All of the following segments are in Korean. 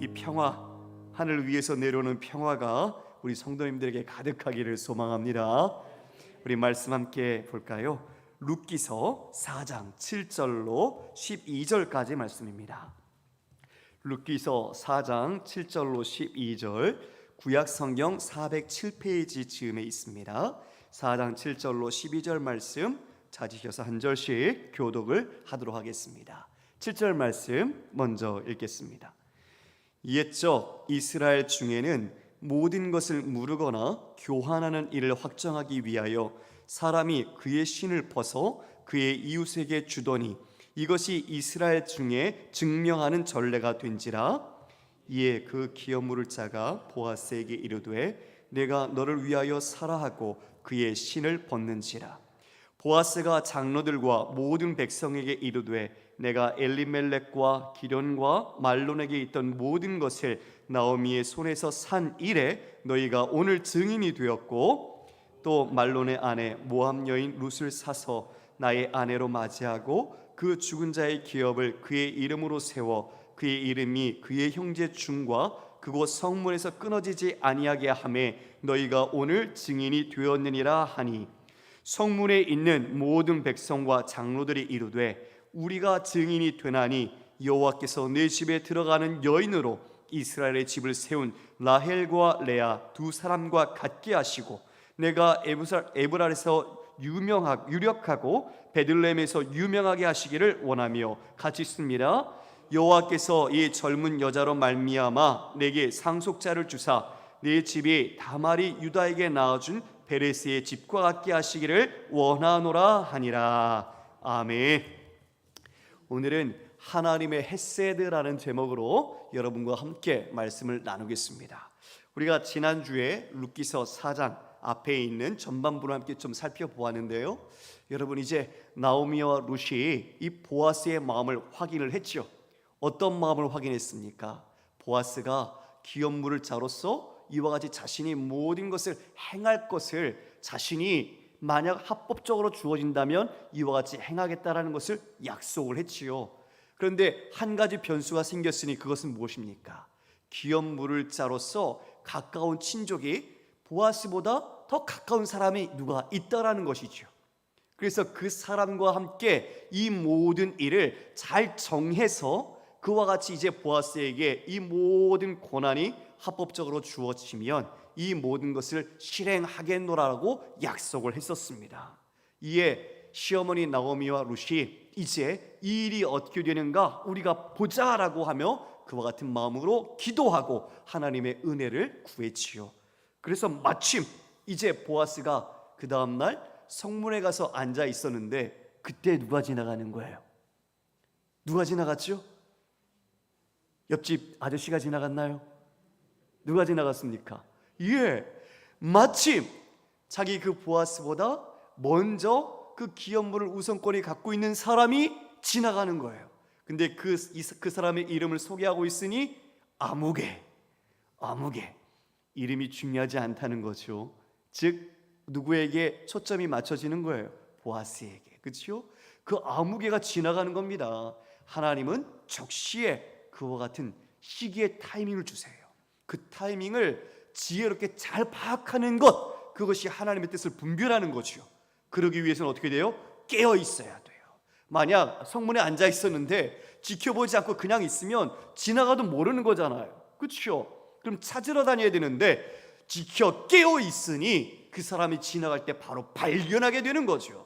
이 평화, 하늘 위에서 내려오는 평화가 우리 성도님들에게 가득하기를 소망합니다. 우리 말씀 함께 볼까요? 룻기서 4장 7절로 12절까지 말씀입니다. 룻기서 4장 7절로 12절, 구약 성경 407페이지 즈음에 있습니다. 4장 7절로 12절 말씀 찾으셔서 한 절씩 교독을 하도록 하겠습니다. 7절 말씀 먼저 읽겠습니다. 옛적 이스라엘 중에는 모든 것을 무르거나 교환하는 일을 확정하기 위하여 사람이 그의 신을 벗어 그의 이웃에게 주더니 이것이 이스라엘 중에 증명하는 전례가 된지라. 이에 그 기업 물을 자가 보아스에게 이르되 내가 너를 위하여 사라 하고 그의 신을 벗는지라. 보아스가 장로들과 모든 백성에게 이르되 내가 엘리멜렉과 기련과 말론에게 있던 모든 것을 나오미의 손에서 산 이래 너희가 오늘 증인이 되었고, 또 말론의 아내 모압 여인 룻을 사서 나의 아내로 맞이하고 그 죽은 자의 기업을 그의 이름으로 세워 그의 이름이 그의 형제 중과 그곳 성문에서 끊어지지 아니하게 하매 너희가 오늘 증인이 되었느니라 하니, 성문에 있는 모든 백성과 장로들이 이르되 우리가 증인이 되나니 여호와께서 내 집에 들어가는 여인으로 이스라엘의 집을 세운 라헬과 레아 두 사람과 같게 하시고 내가 에브랄에서 유력하고 베들레헴에서 유명하게 하시기를 원하며 같이 있습니다. 여호와께서 이 젊은 여자로 말미암아 내게 상속자를 주사 내 집이 다말이 유다에게 낳아준 베레스의 집과 같게 하시기를 원하노라 하니라. 아멘. 오늘은 하나님의 헤세드라는 제목으로 여러분과 함께 말씀을 나누겠습니다. 우리가 지난주에 룻기서 4장 앞에 있는 전반부를 함께 좀 살펴보았는데요, 여러분 이제 나오미와 룻이 이 보아스의 마음을 확인을 했죠. 어떤 마음을 확인했습니까? 보아스가 기업 물을 자로서 이와 같이 자신이 모든 것을 행할 것을 자신이 만약 합법적으로 주어진다면 이와 같이 행하겠다라는 것을 약속을 했지요. 그런데 한 가지 변수가 생겼으니 그것은 무엇입니까? 기업 물을 자로서 가까운 친족이 보아스보다 더 가까운 사람이 누가 있다라는 것이죠. 그래서 그 사람과 함께 이 모든 일을 잘 정해서 그와 같이 이제 보아스에게 이 모든 권한이 합법적으로 주어지면 이 모든 것을 실행하겠노라고 약속을 했었습니다. 이에 시어머니 나오미와 룻이 이제 이 일이 어떻게 되는가 우리가 보자라고 하며 그와 같은 마음으로 기도하고 하나님의 은혜를 구했지요. 그래서 마침 이제 보아스가 그 다음날 성문에 가서 앉아 있었는데 그때 누가 지나가는 거예요? 누가 지나갔죠? 옆집 아저씨가 지나갔나요? 누가 지나갔습니까? 예, 마침 자기 그 보아스보다 먼저 그 기업 물을 우선권이 갖고 있는 사람이 지나가는 거예요. 근데 그 사람의 이름을 소개하고 있으니 아무개. 이름이 중요하지 않다는 거죠. 즉 누구에게 초점이 맞춰지는 거예요? 보아스에게. 그렇죠? 그 아무개가 지나가는 겁니다. 하나님은 적시에 그와 같은 시기의 타이밍을 주세요. 그 타이밍을 지혜롭게 잘 파악하는 것, 그것이 하나님의 뜻을 분별하는 거죠. 그러기 위해서는 어떻게 돼요? 깨어 있어야 돼요. 만약 성문에 앉아 있었는데 지켜보지 않고 그냥 있으면 지나가도 모르는 거잖아요. 그렇죠? 그럼 찾으러 다녀야 되는데 깨어 있으니 그 사람이 지나갈 때 바로 발견하게 되는 거죠.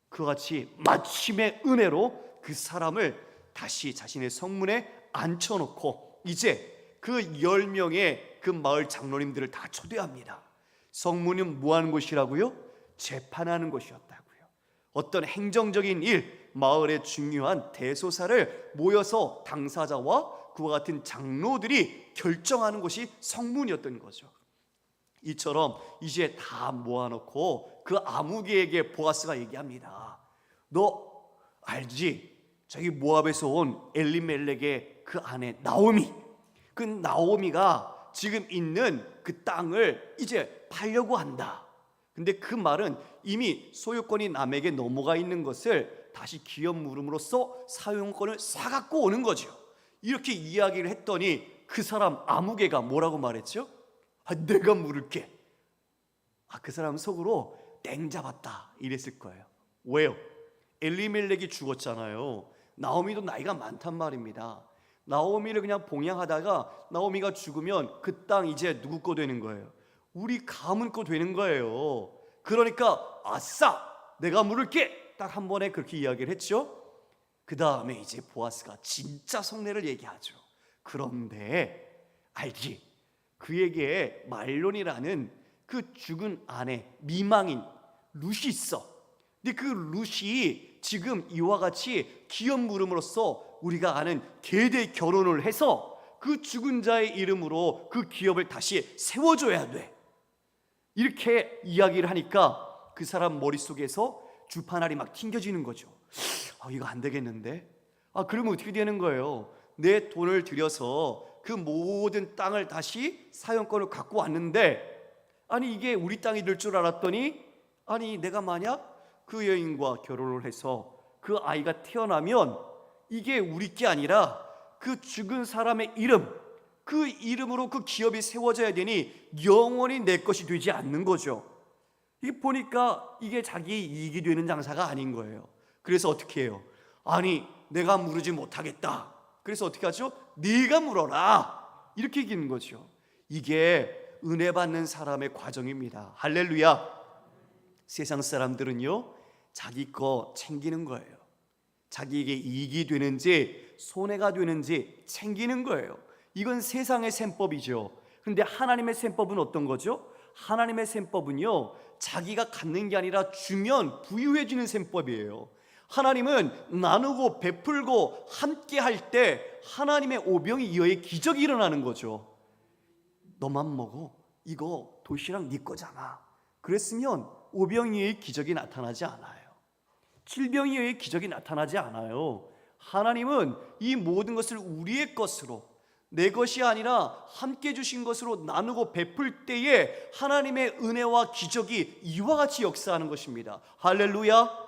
그와 같이 마침의 은혜로 그 사람을 다시 자신의 성문에 앉혀놓고 이제 그 10명의 그 마을 장로님들을 다 초대합니다. 성문은 뭐 하는 곳이라고요? 재판하는 곳이었다고요. 어떤 행정적인 일, 마을의 중요한 대소사를 모여서 당사자와 그와 같은 장로들이 결정하는 곳이 성문이었던 거죠. 이처럼 이제 다 모아놓고 그 아무개에게 보아스가 얘기합니다. 너 알지? 저기 모압에서 온 엘리멜렉의 그 아내 나오미, 그 나오미가 지금 있는 그 땅을 이제 팔려고 한다. 근데 그 말은 이미 소유권이 남에게 넘어가 있는 것을 다시 기업 물음으로써 사용권을 사갖고 오는 거죠. 이렇게 이야기를 했더니 그 사람 아무개가 뭐라고 말했죠? 내가 물을게. 그 사람 속으로 땡 잡았다 이랬을 거예요. 왜요? 엘리멜렉이 죽었잖아요. 나오미도 나이가 많단 말입니다. 나오미를 그냥 봉양하다가 나오미가 죽으면 그 땅 이제 누구 거 되는 거예요? 우리 가문 거 되는 거예요. 그러니까 아싸 내가 물을게 딱 한 번에 그렇게 이야기를 했죠. 그 다음에 이제 보아스가 진짜 속내를 얘기하죠. 그런데 알지? 그에게 말론이라는 그 죽은 아내 미망인 룻이 있어. 근데 그 룻이 지금 이와 같이 기업 물음으로써 우리가 아는 계대 결혼을 해서 그 죽은 자의 이름으로 그 기업을 다시 세워줘야 돼. 이렇게 이야기를 하니까 그 사람 머릿속에서 주판알이 막 튕겨지는 거죠. 이거 안 되겠는데? 그러면 어떻게 되는 거예요? 내 돈을 들여서 그 모든 땅을 다시 사용권을 갖고 왔는데 이게 우리 땅이 될 줄 알았더니 내가 만약 그 여인과 결혼을 해서 그 아이가 태어나면 이게 우리 게 아니라 그 죽은 사람의 이름, 그 이름으로 그 기업이 세워져야 되니 영원히 내 것이 되지 않는 거죠. 이게 보니까 이게 자기 이익이 되는 장사가 아닌 거예요. 그래서 어떻게 해요? 내가 물으지 못하겠다. 그래서 어떻게 하죠? 네가 물어라. 이렇게 얘기하는 거죠. 이게 은혜 받는 사람의 과정입니다. 할렐루야. 세상 사람들은요 자기 거 챙기는 거예요. 자기에게 이익이 되는지 손해가 되는지 챙기는 거예요. 이건 세상의 셈법이죠. 그런데 하나님의 셈법은 어떤 거죠? 하나님의 셈법은요 자기가 갖는 게 아니라 주면 부유해 지는 셈법이에요. 하나님은 나누고 베풀고 함께 할 때 하나님의 오병이 이어의 기적이 일어나는 거죠. 너만 먹어. 이거 도시락 네 거잖아. 그랬으면 오병이어의 기적이 나타나지 않아요. 칠병이어의 기적이 나타나지 않아요. 하나님은 이 모든 것을 우리의 것으로, 내 것이 아니라 함께 주신 것으로 나누고 베풀 때에 하나님의 은혜와 기적이 이와 같이 역사하는 것입니다. 할렐루야.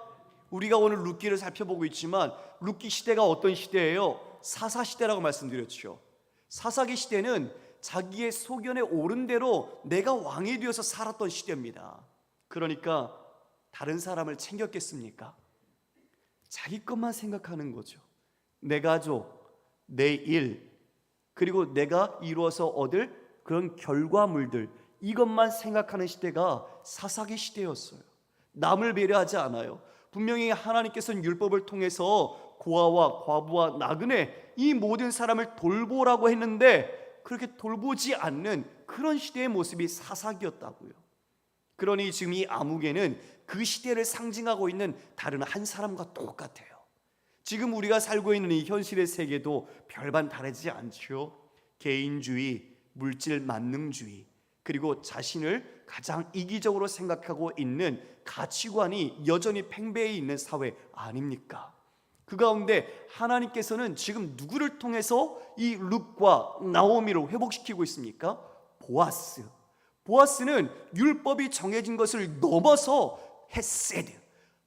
우리가 오늘 룻기를 살펴보고 있지만 룻기 시대가 어떤 시대예요? 사사시대라고 말씀드렸죠. 사사기 시대는 자기의 소견에 옳은 대로 내가 왕이 되어서 살았던 시대입니다. 그러니까 다른 사람을 챙겼겠습니까? 자기 것만 생각하는 거죠. 내 가족, 내 일, 그리고 내가 이루어서 얻을 그런 결과물들, 이것만 생각하는 시대가 사사기 시대였어요. 남을 배려하지 않아요. 분명히 하나님께서는 율법을 통해서 고아와 과부와 나그네 이 모든 사람을 돌보라고 했는데 그렇게 돌보지 않는 그런 시대의 모습이 사사기였다고요. 그러니 지금 이 아무개는 그 시대를 상징하고 있는 다른 한 사람과 똑같아요. 지금 우리가 살고 있는 이 현실의 세계도 별반 다르지 않죠. 개인주의, 물질 만능주의, 그리고 자신을 가장 이기적으로 생각하고 있는 가치관이 여전히 팽배해 있는 사회 아닙니까? 그 가운데 하나님께서는 지금 누구를 통해서 이 룻과 나오미를 회복시키고 있습니까? 보아스는 율법이 정해진 것을 넘어서 헤세드,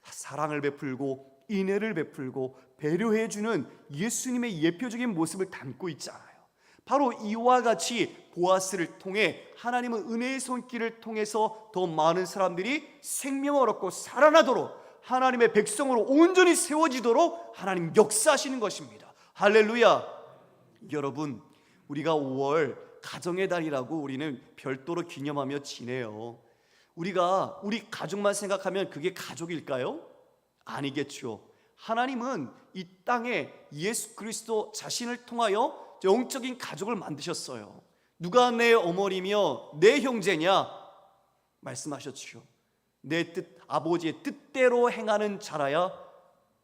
사랑을 베풀고 인애를 베풀고 배려해주는 예수님의 예표적인 모습을 담고 있잖아요. 바로 이와 같이 보아스를 통해 하나님은 은혜의 손길을 통해서 더 많은 사람들이 생명을 얻고 살아나도록 하나님의 백성으로 온전히 세워지도록 하나님 역사하시는 것입니다. 할렐루야. 여러분, 우리가 5월 가정의 달이라고 우리는 별도로 기념하며 지내요. 우리가 우리 가족만 생각하면 그게 가족일까요? 아니겠죠. 하나님은 이 땅에 예수 그리스도 자신을 통하여 영적인 가족을 만드셨어요. 누가 내 어머니며 내 형제냐? 말씀하셨죠. 내 뜻, 아버지의 뜻대로 행하는 자라야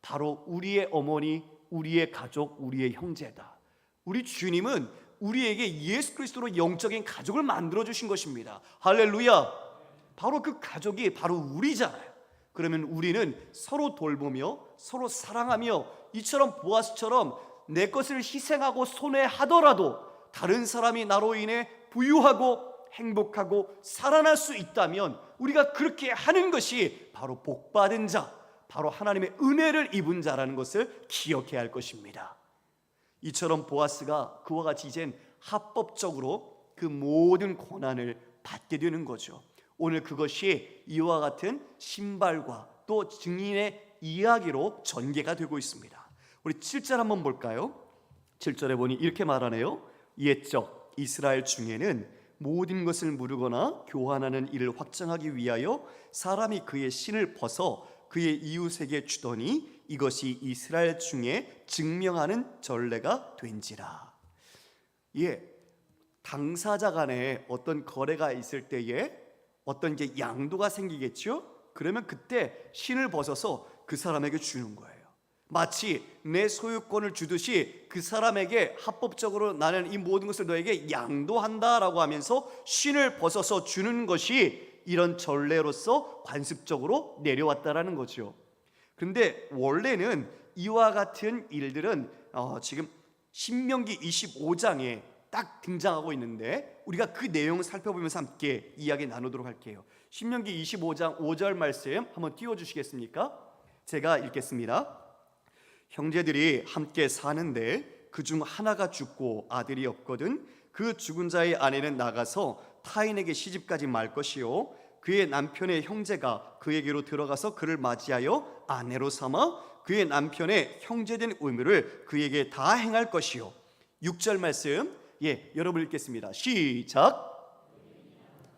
바로 우리의 어머니, 우리의 가족, 우리의 형제다. 우리 주님은 우리에게 예수 그리스도로 영적인 가족을 만들어 주신 것입니다. 할렐루야. 바로 그 가족이 바로 우리잖아요. 그러면 우리는 서로 돌보며 서로 사랑하며 이처럼 보아스처럼 내 것을 희생하고 손해하더라도 다른 사람이 나로 인해 부유하고 행복하고 살아날 수 있다면 우리가 그렇게 하는 것이 바로 복받은 자, 바로 하나님의 은혜를 입은 자라는 것을 기억해야 할 것입니다. 이처럼 보아스가 그와 같이 이젠 합법적으로 그 모든 권한을 받게 되는 거죠. 오늘 그것이 이와 같은 신발과 또 증인의 이야기로 전개가 되고 있습니다. 우리 7절 한번 볼까요? 7절에 보니 이렇게 말하네요. 옛적 이스라엘 중에는 모든 것을 물으거나 교환하는 일을 확정하기 위하여 사람이 그의 신을 벗어 그의 이웃에게 주더니 이것이 이스라엘 중에 증명하는 전례가 된지라. 당사자 간에 어떤 거래가 있을 때에 어떤 이제 양도가 생기겠죠? 그러면 그때 신을 벗어서 그 사람에게 주는 거예요. 마치 내 소유권을 주듯이 그 사람에게 합법적으로 나는 이 모든 것을 너에게 양도한다라고 하면서 신을 벗어서 주는 것이 이런 전례로서 관습적으로 내려왔다라는 거죠. 그런데 원래는 이와 같은 일들은 지금 신명기 25장에 딱 등장하고 있는데 우리가 그 내용을 살펴보면서 함께 이야기 나누도록 할게요. 신명기 25장 5절 말씀 한번 띄워주시겠습니까? 제가 읽겠습니다. 형제들이 함께 사는데 그중 하나가 죽고 아들이 없거든 그 죽은 자의 아내는 나가서 타인에게 시집가지 말 것이요 그의 남편의 형제가 그에게로 들어가서 그를 맞이하여 아내로 삼아 그의 남편의 형제된 의무를 그에게 다 행할 것이요. 6절 말씀 여러분 읽겠습니다. 시작.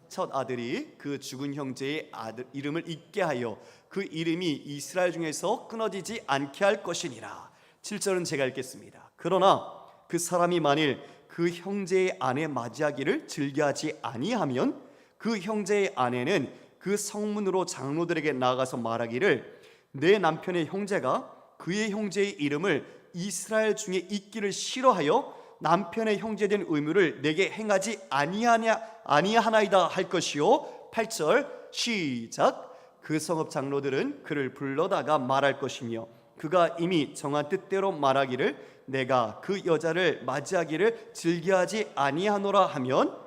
첫 아들이 그 죽은 형제의 아들 이름을 잊게 하여 그 이름이 이스라엘 중에서 끊어지지 않게 할 것이니라. 7절은 제가 읽겠습니다. 그러나 그 사람이 만일 그 형제의 아내 맞이하기를 즐겨하지 아니하면 그 형제의 아내는 그 성문으로 장로들에게 나가서 말하기를 내 남편의 형제가 그의 형제의 이름을 이스라엘 중에 잊기를 싫어하여 남편의 형제된 의무를 내게 행하지 아니하나이다 할 것이요. 8절 시작. 그 성읍 장로들은 그를 불러다가 말할 것이며 그가 이미 정한 뜻대로 말하기를 내가 그 여자를 맞이하기를 즐겨하지 아니하노라 하면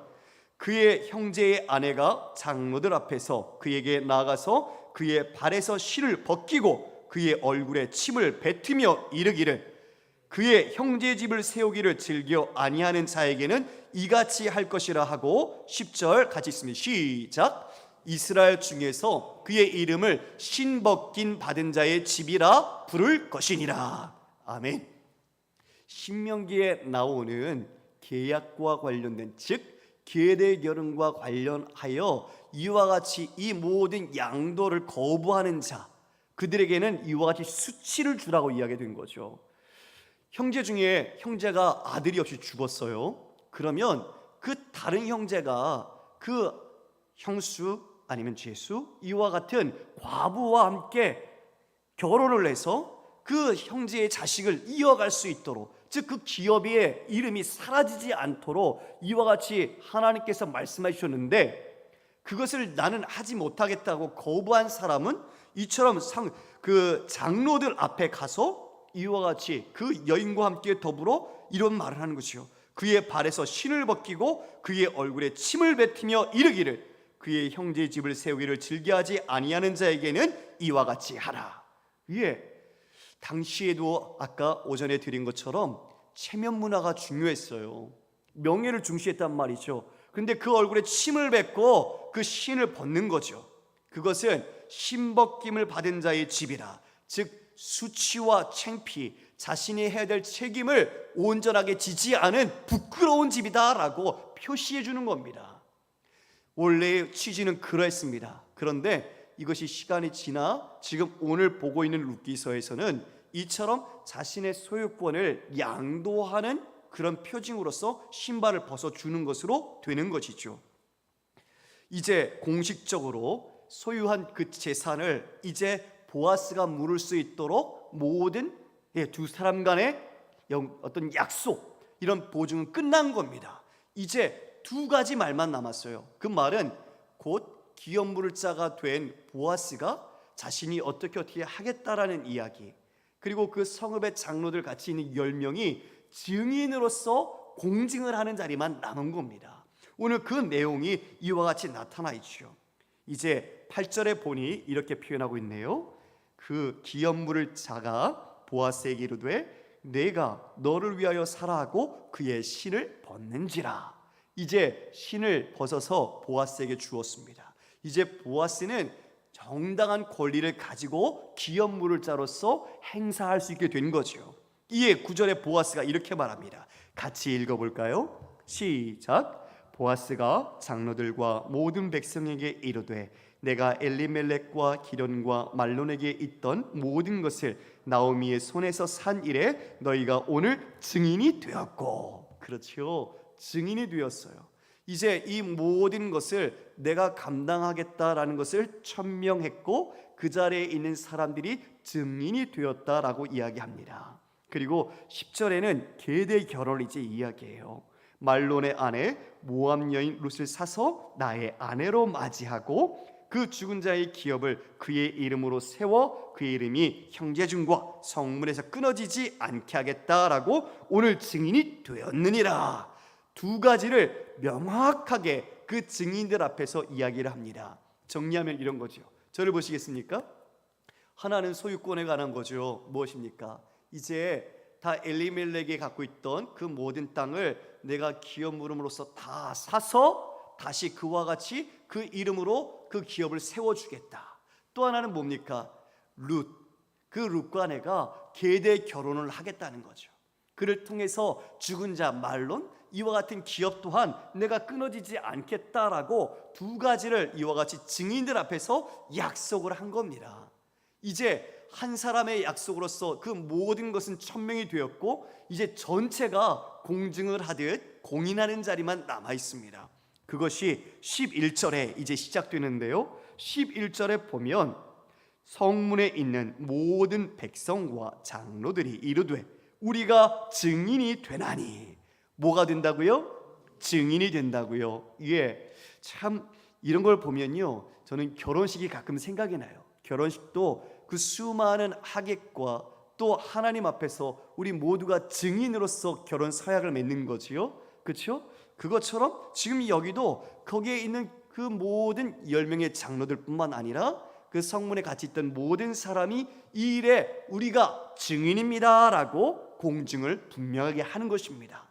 그의 형제의 아내가 장로들 앞에서 그에게 나아가서 그의 발에서 실을 벗기고 그의 얼굴에 침을 뱉으며 이르기를 그의 형제의 집을 세우기를 즐겨 아니하는 자에게는 이같이 할 것이라 하고 10절 같이 있습니다. 시작. 이스라엘 중에서 그의 이름을 신벗긴 받은 자의 집이라 부를 것이니라. 아멘. 신명기에 나오는 계약과 관련된 즉 계대 결혼과 관련하여 이와 같이 이 모든 양도를 거부하는 자 그들에게는 이와 같이 수치를 주라고 이야기된 거죠. 형제 중에 형제가 아들이 없이 죽었어요. 그러면 그 다른 형제가 그 형수 아니면 제수 이와 같은 과부와 함께 결혼을 해서 그 형제의 자식을 이어갈 수 있도록 즉 그 기업의 이름이 사라지지 않도록 이와 같이 하나님께서 말씀해 주셨는데 그것을 나는 하지 못하겠다고 거부한 사람은 이처럼 그 장로들 앞에 가서 이와 같이 그 여인과 함께 더불어 이런 말을 하는 것이요 그의 발에서 신을 벗기고 그의 얼굴에 침을 뱉으며 이르기를 그의 형제의 집을 세우기를 즐겨하지 아니하는 자에게는 이와 같이 하라. 당시에도 아까 오전에 드린 것처럼 체면 문화가 중요했어요. 명예를 중시했단 말이죠. 그런데 그 얼굴에 침을 뱉고 그 신을 벗는 거죠. 그것은 신벗김을 받은 자의 집이라 즉 수치와 창피 자신이 해야 될 책임을 온전하게 지지 않은 부끄러운 집이다라고 표시해 주는 겁니다. 원래의 취지는 그랬습니다. 그런데 이것이 시간이 지나 지금 오늘 보고 있는 룻기서에서는 이처럼 자신의 소유권을 양도하는 그런 표징으로서 신발을 벗어주는 것으로 되는 것이죠. 이제 공식적으로 소유한 그 재산을 이제 보아스가 물을 수 있도록 모든 두 사람 간의 어떤 약속 이런 보증은 끝난 겁니다. 이제 두 가지 말만 남았어요. 그 말은 곧 기업 물을 자가 된 보아스가 자신이 어떻게 하겠다라는 이야기 그리고 그 성읍의 장로들 같이 있는 10명이 증인으로서 공증을 하는 자리만 남은 겁니다. 오늘 그 내용이 이와 같이 나타나 있죠. 이제 8절에 보니 이렇게 표현하고 있네요. 그 기업 물을 자가 보아스에게 이르되 내가 너를 위하여 살아 하고 그의 신을 벗는지라. 이제 신을 벗어서 보아스에게 주었습니다. 이제 보아스는 정당한 권리를 가지고 기업물을 자로서 행사할 수 있게 된 거죠. 이에 9절에 보아스가 이렇게 말합니다. 같이 읽어볼까요? 시작. 보아스가 장로들과 모든 백성에게 이르되 내가 엘리멜렉과 기련과 말론에게 있던 모든 것을 나오미의 손에서 산 이래 너희가 오늘 증인이 되었고. 그렇죠, 증인이 되었어요. 이제 이 모든 것을 내가 감당하겠다라는 것을 천명했고 그 자리에 있는 사람들이 증인이 되었다라고 이야기합니다. 그리고 10절에는 계대 결혼을 이제 이야기해요. 말론의 아내 모압 여인 룻을 사서 나의 아내로 맞이하고 그 죽은 자의 기업을 그의 이름으로 세워 그의 이름이 형제중과 성문에서 끊어지지 않게 하겠다라고 오늘 증인이 되었느니라. 두 가지를 명확하게 그 증인들 앞에서 이야기를 합니다. 정리하면 이런 거죠. 저를 보시겠습니까? 하나는 소유권에 관한 거죠. 무엇입니까? 이제 다 엘리멜렉이 갖고 있던 그 모든 땅을 내가 기업 물음으로써 다 사서 다시 그와 같이 그 이름으로 그 기업을 세워주겠다. 또 하나는 뭡니까? 룻, 그 룻과 내가 계대 결혼을 하겠다는 거죠. 그를 통해서 죽은 자 말론, 이와 같은 기업 또한 내가 끊어지지 않겠다라고 두 가지를 이와 같이 증인들 앞에서 약속을 한 겁니다. 이제 한 사람의 약속으로서 그 모든 것은 천명이 되었고 이제 전체가 공증을 하듯 공인하는 자리만 남아 있습니다. 그것이 11절에 이제 시작되는데요. 11절에 보면 성문에 있는 모든 백성과 장로들이 이르되 우리가 증인이 되나니. 뭐가 된다고요? 증인이 된다고요. 예, 참 이런 걸 보면요, 저는 결혼식이 가끔 생각이 나요. 결혼식도 그 수많은 하객과 또 하나님 앞에서 우리 모두가 증인으로서 결혼 서약을 맺는 거지요. 그렇죠? 그것처럼 지금 여기도 거기에 있는 그 모든 10명의 장로들뿐만 아니라 그 성문에 같이 있던 모든 사람이 이 일에 우리가 증인입니다 라고 공증을 분명하게 하는 것입니다.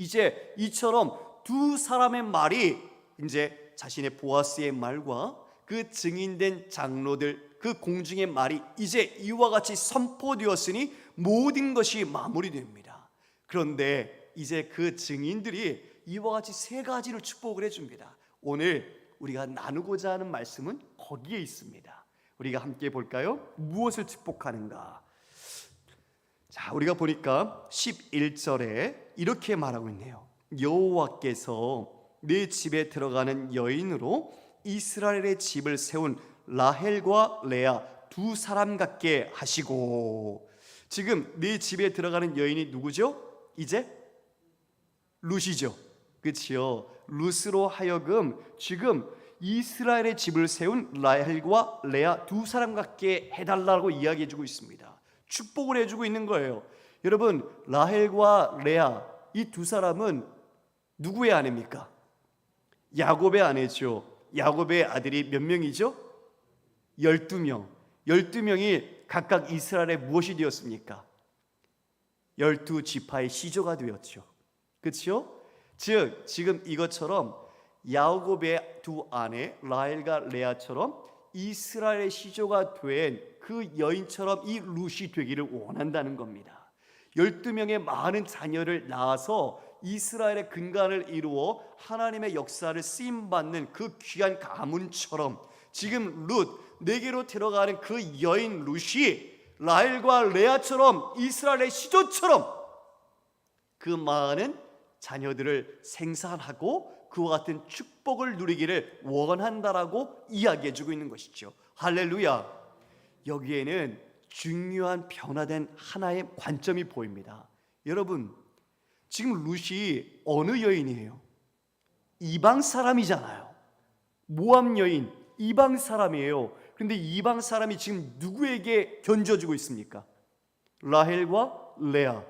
이제 이처럼 두 사람의 말이 이제 자신의 보아스의 말과 그 증인된 장로들 그 공증의 말이 이제 이와 같이 선포되었으니 모든 것이 마무리됩니다. 그런데 이제 그 증인들이 이와 같이 세 가지를 축복을 해줍니다. 오늘 우리가 나누고자 하는 말씀은 거기에 있습니다. 우리가 함께 볼까요? 무엇을 축복하는가? 자, 우리가 보니까 11절에 이렇게 말하고 있네요. 여호와께서 내 집에 들어가는 여인으로 이스라엘의 집을 세운 라헬과 레아 두 사람 같게 하시고. 지금 내 집에 들어가는 여인이 누구죠? 이제 룻이죠. 그렇지요? 룻으로 하여금 지금 이스라엘의 집을 세운 라헬과 레아 두 사람 같게 해달라고 이야기해주고 있습니다. 축복을 해주고 있는 거예요. 여러분, 라헬과 레아 이 두 사람은 누구의 아내입니까? 야곱의 아내죠. 야곱의 아들이 몇 명이죠? 12명. 12명이 각각 이스라엘에 무엇이 되었습니까? 12지파의 시조가 되었죠. 그렇죠? 즉 지금 이것처럼 야곱의 두 아내 라헬과 레아처럼 이스라엘의 시조가 된 그 여인처럼 이 룻이 되기를 원한다는 겁니다. 12명의 많은 자녀를 낳아서 이스라엘의 근간을 이루어 하나님의 역사를 쓰임받는 그 귀한 가문처럼 지금 룻, 내게로 들어가는 그 여인 룻이 라헬과 레아처럼 이스라엘의 시조처럼 그 많은 자녀들을 생산하고 그와 같은 축복을 누리기를 원한다라고 이야기해주고 있는 것이죠. 할렐루야. 여기에는 중요한 변화된 하나의 관점이 보입니다. 여러분, 지금 룻이 어느 여인이에요? 이방 사람이잖아요. 모압 여인, 이방 사람이에요. 그런데 이방 사람이 지금 누구에게 견져주고 있습니까? 라헬과 레아,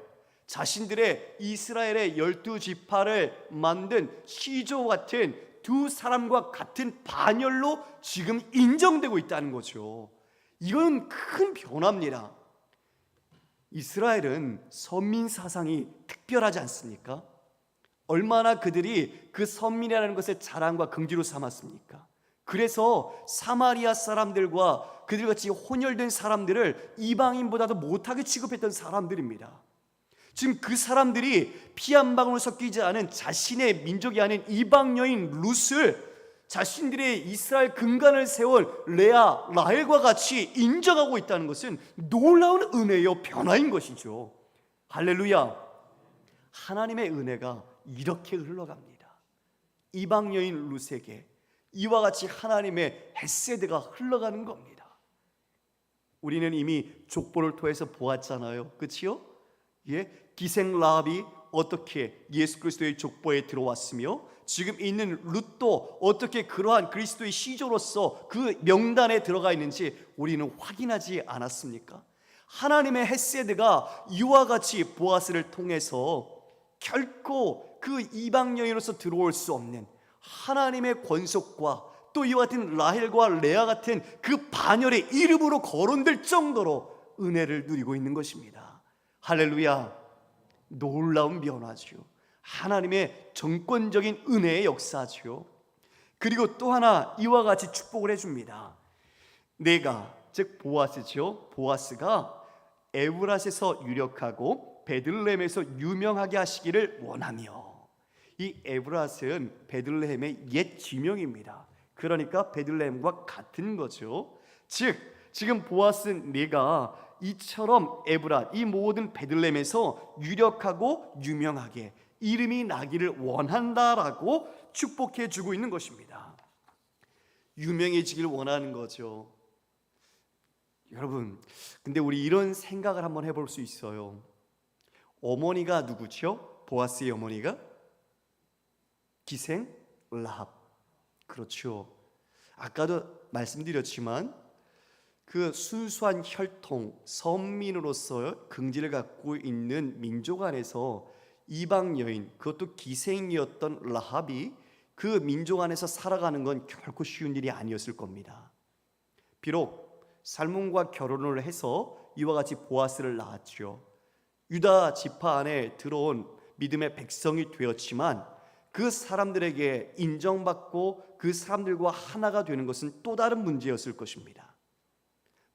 자신들의 이스라엘의 12지파를 만든 시조 같은 두 사람과 같은 반열로 지금 인정되고 있다는 거죠. 이건 큰 변화입니다. 이스라엘은 선민 사상이 특별하지 않습니까? 얼마나 그들이 그 선민이라는 것을 자랑과 긍지로 삼았습니까? 그래서 사마리아 사람들과 그들같이 혼혈된 사람들을 이방인보다도 못하게 취급했던 사람들입니다. 지금 그 사람들이 피 한 방울 섞이지 않은 자신의 민족이 아닌 이방 여인 룻을 자신들의 이스라엘 근간을 세운 레아, 라헬과 같이 인정하고 있다는 것은 놀라운 은혜요 변화인 것이죠. 할렐루야. 하나님의 은혜가 이렇게 흘러갑니다. 이방 여인 룻에게 이와 같이 하나님의 헤세드가 흘러가는 겁니다. 우리는 이미 족보를 통해서 보았잖아요. 그렇지요? 예, 기생 라합이 어떻게 예수 그리스도의 족보에 들어왔으며 지금 있는 룻도 어떻게 그러한 그리스도의 시조로서 그 명단에 들어가 있는지 우리는 확인하지 않았습니까? 하나님의 헤세드가 이와 같이 보아스를 통해서 결코 그 이방 여인으로서 들어올 수 없는 하나님의 권속과 또 이와 같은 라헬과 레아 같은 그 반열의 이름으로 거론될 정도로 은혜를 누리고 있는 것입니다. 할렐루야. 놀라운 변화죠. 하나님의 정권적인 은혜의 역사죠. 그리고 또 하나 이와 같이 축복을 해줍니다. 내가, 즉 보아스죠. 보아스가 에브랏에서 유력하고 베들레헴에서 유명하게 하시기를 원하며, 이 에브랏은 베들레헴의 옛 지명입니다. 그러니까 베들레헴과 같은 거죠. 즉 지금 보아스 네가 이처럼 에브랏, 이 모든 베들레헴에서 유력하고 유명하게 이름이 나기를 원한다라고 축복해 주고 있는 것입니다. 유명해지기를 원하는 거죠. 여러분, 근데 우리 이런 생각을 한번 해볼 수 있어요. 어머니가 누구죠? 보아스의 어머니가 기생 라합. 그렇죠. 아까도 말씀드렸지만 그 순수한 혈통, 선민으로서 긍지를 갖고 있는 민족 안에서 이방 여인, 그것도 기생이었던 라합이 그 민족 안에서 살아가는 건 결코 쉬운 일이 아니었을 겁니다. 비록 살몬과 결혼을 해서 이와 같이 보아스를 낳았죠. 유다 지파 안에 들어온 믿음의 백성이 되었지만 그 사람들에게 인정받고 그 사람들과 하나가 되는 것은 또 다른 문제였을 것입니다.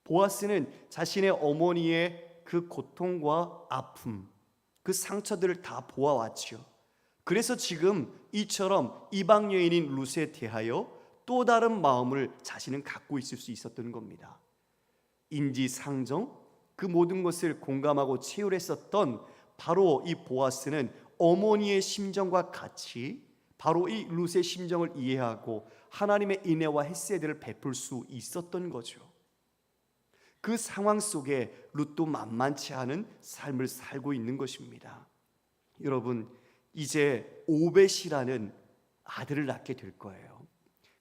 보아스는 자신의 어머니의 그 고통과 아픔, 그 상처들을 다 보아왔죠. 그래서 지금 이처럼 이방 여인인 룻에 대하여 또 다른 마음을 자신은 갖고 있을 수 있었던 겁니다. 인지상정, 그 모든 것을 공감하고 체휼했었던 바로 이 보아스는 어머니의 심정과 같이 바로 이 룻의 심정을 이해하고 하나님의 인애와 헤세드를 베풀 수 있었던 거죠. 그 상황 속에 룻도 만만치 않은 삶을 살고 있는 것입니다. 여러분, 이제 오벳이라는 아들을 낳게 될 거예요.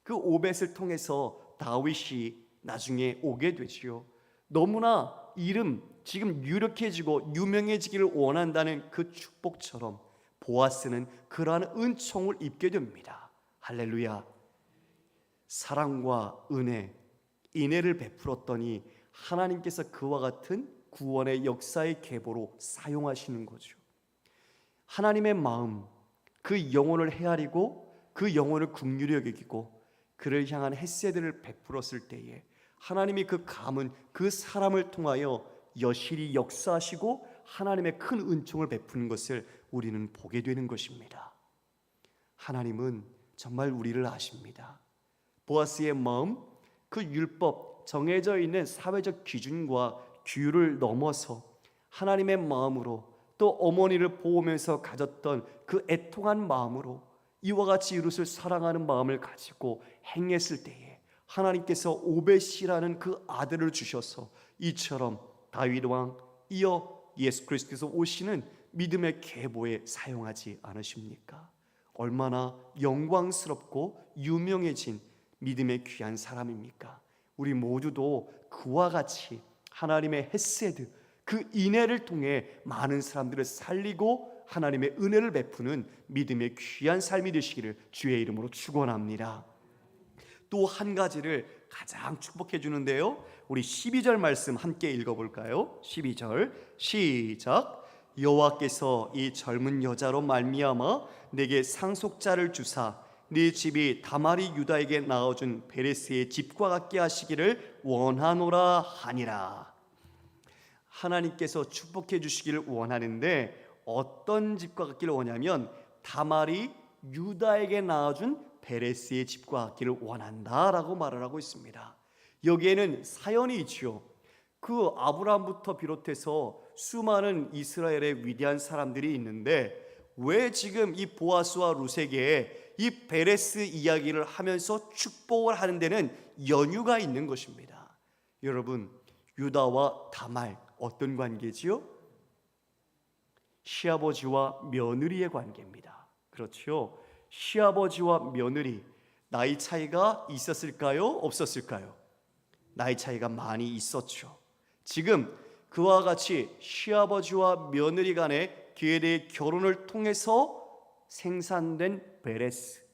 그 오벳을 통해서 다윗이 나중에 오게 되지요. 너무나 이름 지금 유력해지고 유명해지기를 원한다는 그 축복처럼 보아스는 그러한 은총을 입게 됩니다. 할렐루야. 사랑과 은혜, 인애를 베풀었더니 하나님께서 그와 같은 구원의 역사의 계보로 사용하시는 거죠. 하나님의 마음, 그 영혼을 헤아리고 그 영혼을 긍휼히 여기고 그를 향한 헤세드를 베풀었을 때에 하나님이 그 감은 그 사람을 통하여 여실히 역사하시고 하나님의 큰 은총을 베푸는 것을 우리는 보게 되는 것입니다. 하나님은 정말 우리를 아십니다. 보아스의 마음, 그 율법, 정해져 있는 사회적 기준과 규율을 넘어서 하나님의 마음으로 또 어머니를 보면서 가졌던 그 애통한 마음으로 이와 같이 룻을 사랑하는 마음을 가지고 행했을 때에 하나님께서 오벳이라는 그 아들을 주셔서 이처럼 다윗 왕 이어 예수 그리스도께서 오시는 믿음의 계보에 사용하지 않으십니까? 얼마나 영광스럽고 유명해진 믿음의 귀한 사람입니까? 우리 모두도 그와 같이 하나님의 헤세드, 그 인애를 통해 많은 사람들을 살리고 하나님의 은혜를 베푸는 믿음의 귀한 삶이 되시기를 주의 이름으로 축원합니다. 또 한 가지를 가장 축복해 주는데요, 우리 12절 말씀 함께 읽어볼까요? 12절 시작. 여호와께서 이 젊은 여자로 말미암아 내게 상속자를 주사 네 집이 다말이 유다에게 낳아준 베레스의 집과 같게 하시기를 원하노라 하니라. 하나님께서 축복해 주시기를 원하는데 어떤 집과 같기를 원하냐면 다말이 유다에게 낳아준 베레스의 집과 같기를 원한다라고 말을 하고 있습니다. 여기에는 사연이 있지요. 그 아브라함부터 비롯해서 수많은 이스라엘의 위대한 사람들이 있는데 왜 지금 이 보아스와 룻에게 이 베레스 이야기를 하면서 축복을 하는 데는 연유가 있는 것입니다. 여러분, 유다와 다말 어떤 관계지요? 시아버지와 며느리의 관계입니다. 그렇죠? 시아버지와 며느리, 나이 차이가 있었을까요? 없었을까요? 나이 차이가 많이 있었죠. 지금 그와 같이 시아버지와 며느리 간의 계례의 결혼을 통해서 생산된 베레스,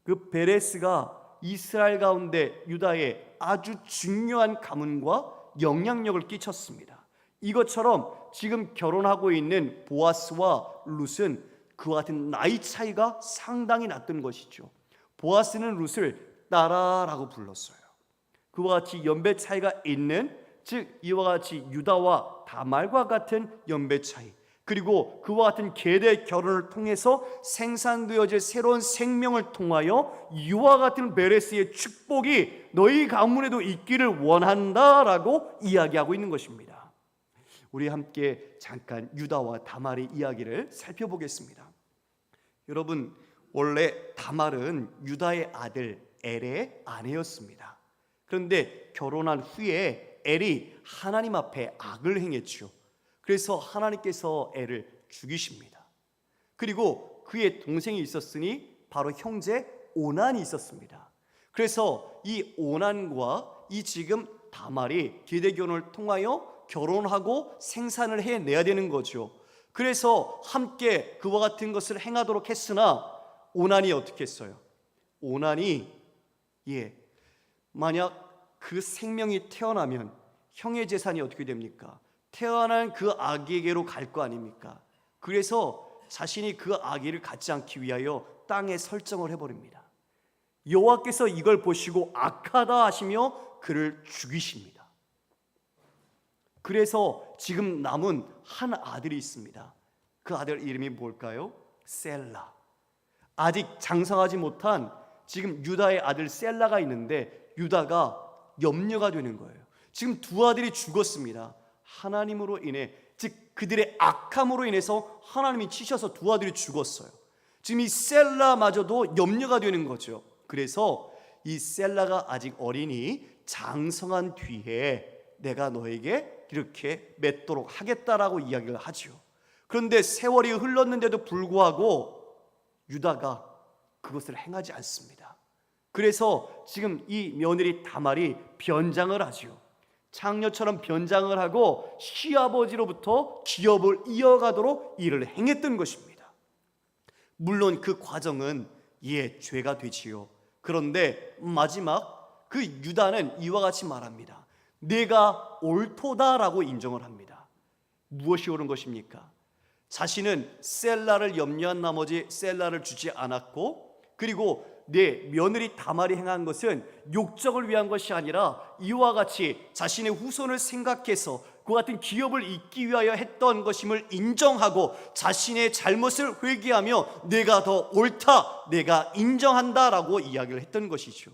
그 베레스가 이스라엘 가운데 유다에 아주 중요한 가문과 영향력을 끼쳤습니다. 이것처럼 지금 결혼하고 있는 보아스와 룻은 그와 같은 나이 차이가 상당히 났던 것이죠. 보아스는 룻을 딸아라고 불렀어요. 그와 같이 연배 차이가 있는, 즉 이와 같이 유다와 다말과 같은 연배 차이, 그리고 그와 같은 계대 결혼을 통해서 생산되어질 새로운 생명을 통하여 이와 같은 베레스의 축복이 너희 가문에도 있기를 원한다라고 이야기하고 있는 것입니다. 우리 함께 잠깐 유다와 다말의 이야기를 살펴보겠습니다. 여러분, 원래 다말은 유다의 아들 엘의 아내였습니다. 그런데 결혼한 후에 엘이 하나님 앞에 악을 행했죠. 그래서 하나님께서 엘을 죽이십니다. 그리고 그의 동생이 있었으니 바로 형제 오난이 있었습니다. 그래서 이 오난과 이 지금 다말이 기대결혼을 통하여 결혼하고 생산을 해내야 되는 거죠. 그래서 함께 그와 같은 것을 행하도록 했으나 오난이 어떻게 했어요? 오난이 만약 그 생명이 태어나면 형의 재산이 어떻게 됩니까? 태어난 그 아기에게로 갈 거 아닙니까? 그래서 자신이 그 아기를 갖지 않기 위하여 땅에 설정을 해버립니다. 여호와께서 이걸 보시고 악하다 하시며 그를 죽이십니다. 그래서 지금 남은 한 아들이 있습니다. 그 아들 이름이 뭘까요? 셀라. 아직 장성하지 못한 지금 유다의 아들 셀라가 있는데 유다가 염려가 되는 거예요. 지금 두 아들이 죽었습니다. 하나님으로 인해, 즉 그들의 악함으로 인해서 하나님이 치셔서 두 아들이 죽었어요. 지금 이 셀라마저도 염려가 되는 거죠. 그래서 이 셀라가 아직 어리니 장성한 뒤에 내가 너에게 이렇게 맺도록 하겠다라고 이야기를 하죠. 그런데 세월이 흘렀는데도 불구하고 유다가 그것을 행하지 않습니다. 그래서 지금 이 며느리 다말이 변장을 하죠. 창녀처럼 변장을 하고 시아버지로부터 기업을 이어가도록 일을 행했던 것입니다. 물론 그 과정은 죄가 되지요. 그런데 마지막 그 유다는 이와 같이 말합니다. 내가 옳도다라고 인정을 합니다. 무엇이 옳은 것입니까? 자신은 셀라를 염려한 나머지 셀라를 주지 않았고, 그리고 내 며느리 다말이 행한 것은 욕적을 위한 것이 아니라 이와 같이 자신의 후손을 생각해서 그 같은 기업을 잇기 위하여 했던 것임을 인정하고 자신의 잘못을 회개하며 내가 더 옳다, 내가 인정한다라고 이야기를 했던 것이죠.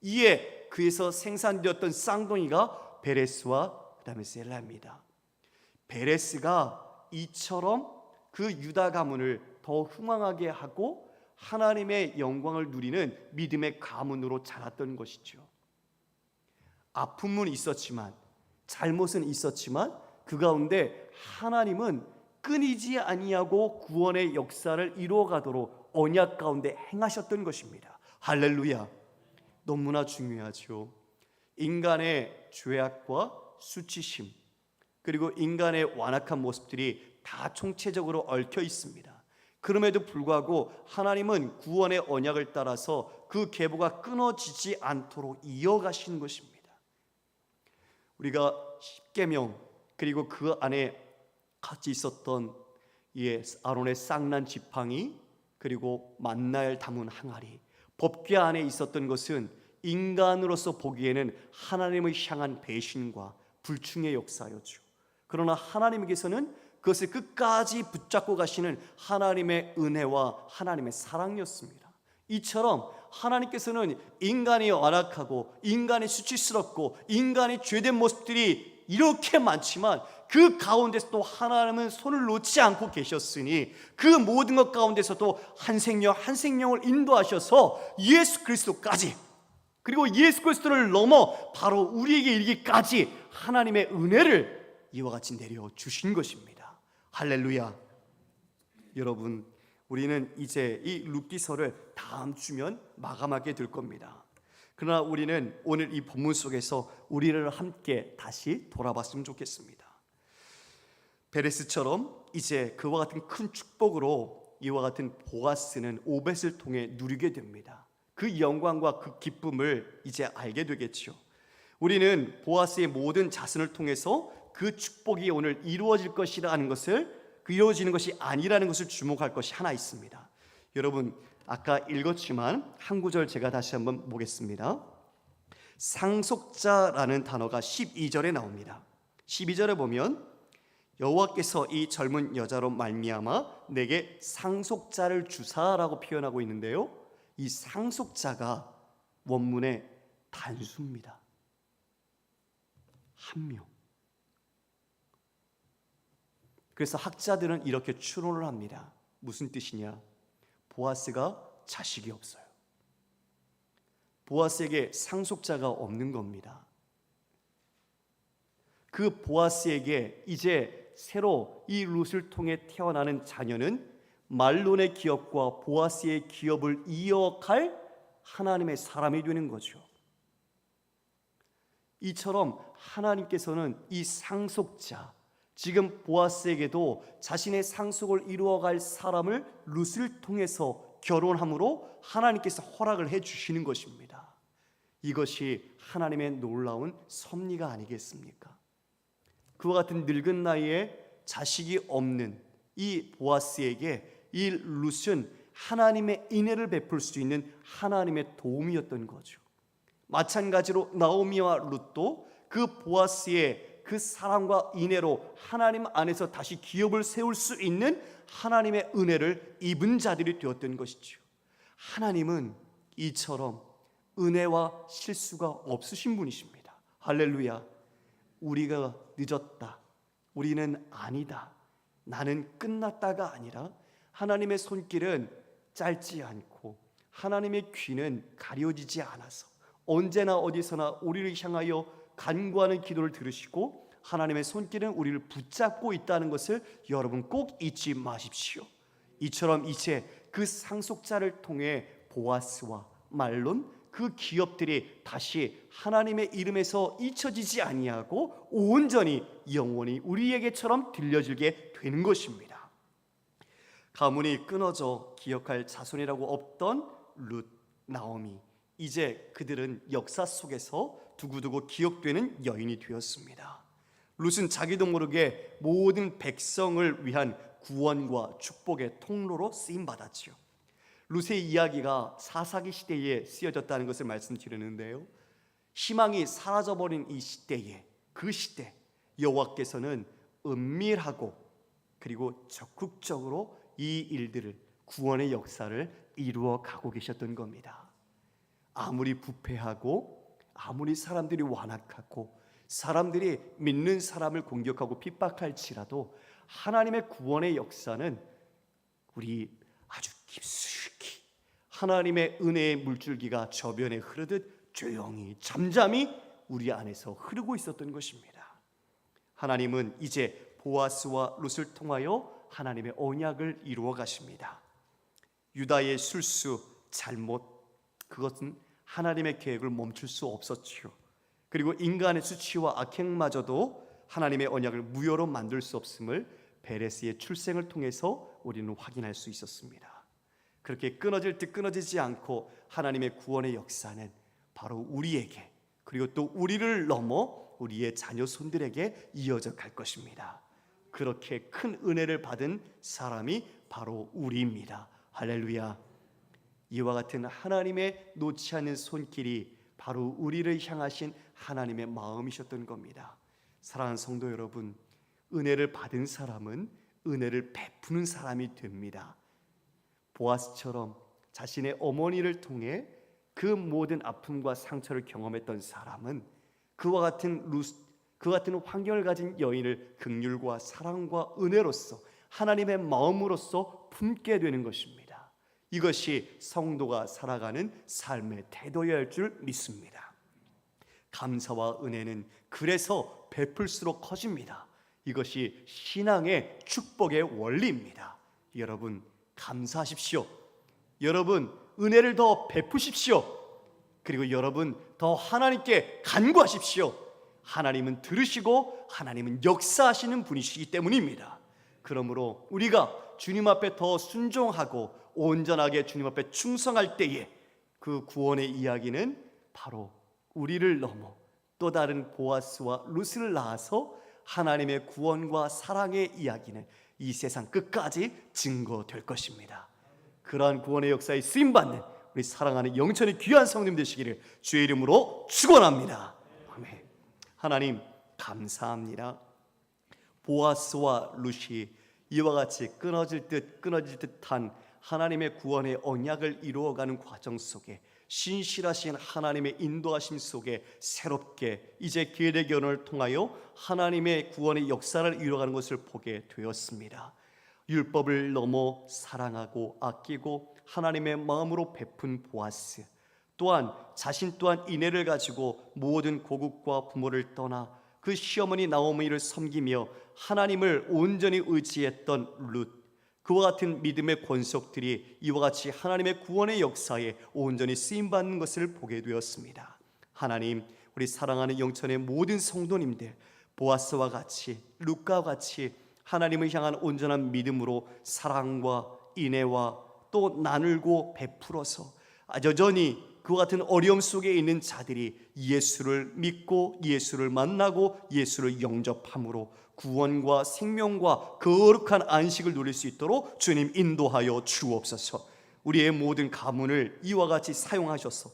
이에 그에서 생산되었던 쌍둥이가 베레스와 그 다음에 셀라입니다. 베레스가 이처럼 그 유다 가문을 더 흥왕하게 하고 하나님의 영광을 누리는 믿음의 가문으로 자랐던 것이죠. 아픔은 있었지만, 잘못은 있었지만 그 가운데 하나님은 끊이지 아니하고 구원의 역사를 이루어가도록 언약 가운데 행하셨던 것입니다. 할렐루야. 너무나 중요하죠. 인간의 죄악과 수치심, 그리고 인간의 완악한 모습들이 다 총체적으로 얽혀 있습니다. 그럼에도 불구하고 하나님은 구원의 언약을 따라서 그 계보가 끊어지지 않도록 이어가신 것입니다. 우리가 십계명 그리고 그 안에 같이 있었던 아론의 쌍난 지팡이 그리고 만나를 담은 항아리, 법궤 안에 있었던 것은 인간으로서 보기에는 하나님을 향한 배신과 불충의 역사였죠. 그러나 하나님께서는 그것을 끝까지 붙잡고 가시는 하나님의 은혜와 하나님의 사랑이었습니다. 이처럼 하나님께서는 인간이 완악하고 인간이 수치스럽고 인간이 죄된 모습들이 이렇게 많지만 그 가운데서도 하나님은 손을 놓지 않고 계셨으니 그 모든 것 가운데서도 한 생명 한 생명을 인도하셔서 예수 그리스도까지, 그리고 예수 그리스도를 넘어 바로 우리에게 이르기까지 하나님의 은혜를 이와 같이 내려주신 것입니다. 할렐루야. 여러분, 우리는 이제 이 룻기서를 다음 주면 마감하게 될 겁니다. 그러나 우리는 오늘 이 본문 속에서 우리를 함께 다시 돌아봤으면 좋겠습니다. 베레스처럼 이제 그와 같은 큰 축복으로 이와 같은 보아스는 오벳을 통해 누리게 됩니다. 그 영광과 그 기쁨을 이제 알게 되겠죠. 우리는 보아스의 모든 자선을 통해서 그 축복이 오늘 이루어질 것이라는 것을, 이루어지는 것이 아니라는 것을 주목할 것이 하나 있습니다. 여러분, 아까 읽었지만 한 구절 제가 다시 한번 보겠습니다. 상속자라는 단어가 12절에 나옵니다. 12절에 보면 여호와께서 이 젊은 여자로 말미암아 내게 상속자를 주사라고 표현하고 있는데요, 이 상속자가 원문의 단수입니다. 한 명. 그래서 학자들은 이렇게 추론을 합니다. 무슨 뜻이냐? 보아스가 자식이 없어요. 보아스에게 상속자가 없는 겁니다. 그 보아스에게 이제 새로 이 룻을 통해 태어나는 자녀는 말론의 기업과 보아스의 기업을 이어갈 하나님의 사람이 되는 거죠. 이처럼 하나님께서는 이 상속자, 지금 보아스에게도 자신의 상속을 이루어갈 사람을 룻을 통해서 결혼함으로 하나님께서 허락을 해주시는 것입니다. 이것이 하나님의 놀라운 섭리가 아니겠습니까? 그와 같은 늙은 나이에 자식이 없는 이 보아스에게 이 룻은 하나님의 인애를 베풀 수 있는 하나님의 도움이었던 거죠. 마찬가지로 나오미와 룻도 그 보아스의 그 사랑과 인애로 하나님 안에서 다시 기업을 세울 수 있는 하나님의 은혜를 입은 자들이 되었던 것이죠. 하나님은 이처럼 은혜와 실수가 없으신 분이십니다. 할렐루야. 우리가 늦었다, 우리는 아니다, 나는 끝났다가 아니라 하나님의 손길은 짧지 않고 하나님의 귀는 가려지지 않아서 언제나 어디서나 우리를 향하여 간구하는 기도를 들으시고 하나님의 손길은 우리를 붙잡고 있다는 것을 여러분 꼭 잊지 마십시오. 이처럼 이제 그 상속자를 통해 보아스와 말론 그 기업들이 다시 하나님의 이름에서 잊혀지지 아니하고 온전히 영원히 우리에게처럼 들려지게 되는 것입니다. 가문이 끊어져 기억할 자손이라고 없던 룻, 나오미, 이제 그들은 역사 속에서 두고두고 기억되는 여인이 되었습니다. 룻은 자기도 모르게 모든 백성을 위한 구원과 축복의 통로로 쓰임받았지요. 룻의 이야기가 사사기 시대에 쓰여졌다는 것을 말씀드리는데요, 희망이 사라져버린 이 시대에, 그 시대 여호와께서는 은밀하고 그리고 적극적으로 이 일들을, 구원의 역사를 이루어 가고 계셨던 겁니다. 아무리 부패하고 아무리 사람들이 완악하고 사람들이 믿는 사람을 공격하고 핍박할지라도 하나님의 구원의 역사는 우리 아주 깊숙이 하나님의 은혜의 물줄기가 저변에 흐르듯 조용히 잠잠히 우리 안에서 흐르고 있었던 것입니다. 하나님은 이제 보아스와 룻을 통하여 하나님의 언약을 이루어 가십니다. 유다의 술수, 잘못, 그것은 하나님의 계획을 멈출 수 없었지요. 그리고 인간의 수치와 악행마저도 하나님의 언약을 무효로 만들 수 없음을 베레스의 출생을 통해서 우리는 확인할 수 있었습니다. 그렇게 끊어질 듯 끊어지지 않고 하나님의 구원의 역사는 바로 우리에게, 그리고 또 우리를 넘어 우리의 자녀 손들에게 이어져 갈 것입니다. 그렇게 큰 은혜를 받은 사람이 바로 우리입니다. 할렐루야. 이와 같은 하나님의 놓지 않는 손길이 바로 우리를 향하신 하나님의 마음이셨던 겁니다. 사랑하는 성도 여러분, 은혜를 받은 사람은 은혜를 베푸는 사람이 됩니다. 보아스처럼 자신의 어머니를 통해 그 모든 아픔과 상처를 경험했던 사람은 그와 같은 환경을 가진 여인을 긍휼과 사랑과 은혜로서 하나님의 마음으로서 품게 되는 것입니다. 이것이 성도가 살아가는 삶의 태도여야 할 줄 믿습니다. 감사와 은혜는 그래서 베풀수록 커집니다. 이것이 신앙의 축복의 원리입니다. 여러분, 감사하십시오. 여러분, 은혜를 더 베푸십시오. 그리고 여러분, 더 하나님께 간구하십시오. 하나님은 들으시고 하나님은 역사하시는 분이시기 때문입니다. 그러므로 우리가 주님 앞에 더 순종하고 온전하게 주님 앞에 충성할 때에 그 구원의 이야기는 바로 우리를 넘어 또 다른 보아스와 룻을 낳아서 하나님의 구원과 사랑의 이야기는 이 세상 끝까지 증거될 것입니다. 그러한 구원의 역사에 쓰임받는 우리 사랑하는 영천의 귀한 성님 되시기를 주의 이름으로 축원합니다. 아멘. 하나님 감사합니다. 보아스와 룻이 이와 같이 끊어질 듯한 하나님의 구원의 언약을 이루어가는 과정 속에 신실하신 하나님의 인도하심 속에 새롭게 이제 계획의 결혼을 통하여 하나님의 구원의 역사를 이루어가는 것을 보게 되었습니다. 율법을 넘어 사랑하고 아끼고 하나님의 마음으로 베푼 보아스, 또한 자신 또한 인애를 가지고 모든 고국과 부모를 떠나 그 시어머니 나오미를 섬기며 하나님을 온전히 의지했던 룻, 그와 같은 믿음의 권속들이 이와 같이 하나님의 구원의 역사에 온전히 쓰임받는 것을 보게 되었습니다. 하나님, 우리 사랑하는 영천의 모든 성도님들, 보아스와 같이 룻과 같이 하나님을 향한 온전한 믿음으로 사랑과 인애와 또 나누고 베풀어서 여전히 그와 같은 어려움 속에 있는 자들이 예수를 믿고 예수를 만나고 예수를 영접함으로 구원과 생명과 거룩한 안식을 누릴 수 있도록 주님 인도하여 주옵소서. 우리의 모든 가문을 이와 같이 사용하셔서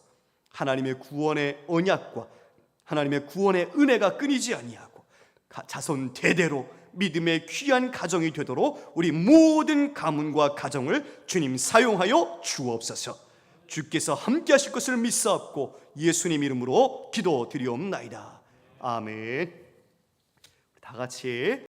하나님의 구원의 언약과 하나님의 구원의 은혜가 끊이지 아니하고 자손 대대로 믿음의 귀한 가정이 되도록 우리 모든 가문과 가정을 주님 사용하여 주옵소서. 주께서 함께 하실 것을 믿사옵고 예수님 이름으로 기도드리옵나이다. 아멘. 다 같이